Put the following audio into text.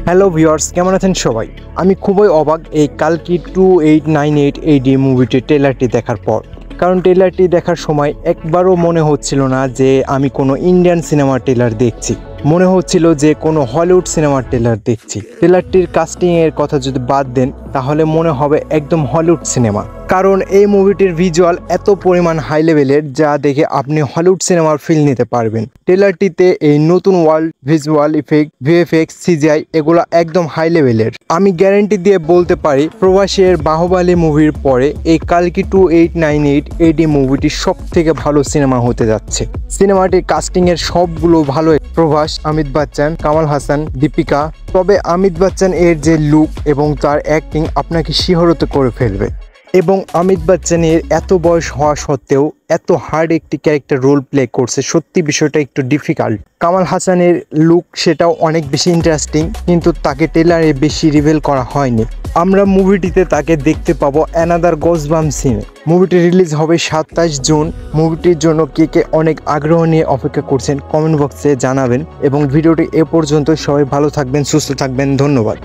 Hello viewers, কেমন আছেন সবাই? আমি খুবই অবাক এই কালকি 2898 AD মুভিটির ট্রেলারটি দেখার পর। কারণ ট্রেলারটি দেখার সময় একবারও মনে হচ্ছিল না যে আমি কোনো ইন্ডিয়ান সিনেমার ট্রেলার দেখছি। মনে হচ্ছিল যে কোনো হলিউড সিনেমার ট্রেলার দেখছি। ট্রেলারটির কাস্টিংয়ের কথা যদি বাদ দেন তাহলে মনে হবে একদম হলিউড সিনেমা। কারণ এই মুভিটির ভিজুয়াল এত পরিমাণ হাই লেভেলের যা দেখে আপনি হলিউড সিনেমার ফিল নিতে পারবেন। ট্রেলারটিতে এই নতুন world visual effect, VFX, CGI এগুলো একদম হাই লেভেলের। আমি গ্যারান্টি দিয়ে বলতে পারি প্রবাসের বাহুবলী মুভির পরে এই কালকি 2898 AD মুভিটি সব থেকে ভালো সিনেমা হতে যাচ্ছে। সিনেমাটির কাস্টিংয়ের সবগুলো ভালো। প্রভাস, অমিত বচ্চন, কামাল হাসান, দীপিকা। তবে অমিত বচ্চন এর যে লুক এবং তার অ্যাক্টিং আপনাকে শিহরিত করে ফেলবে। এবং অমিত বচ্চনের এত বয়স হওয়া সত্ত্বেও এত হার্ড একটি ক্যারেক্টার রোল প্লে করছে, সত্যি বিষয়টা একটু ডিফিকাল্ট। কামাল হাসানের লুক সেটাও অনেক বেশি ইন্টারেস্টিং, কিন্তু তাকে ট্রেলারে বেশি রিভিল করা হয়নি। আমরা মুভিটিতে তাকে দেখতে পাবো অ্যানাদার গসবাম্প সিনে। মুভিটি রিলিজ হবে 27 জুন। মুভিটির জন্য কে অনেক আগ্রহ নিয়ে অপেক্ষা করছেন কমেন্ট বক্সে জানাবেন। এবং ভিডিওটি এ পর্যন্ত। সবাই ভালো থাকবেন, সুস্থ থাকবেন, ধন্যবাদ।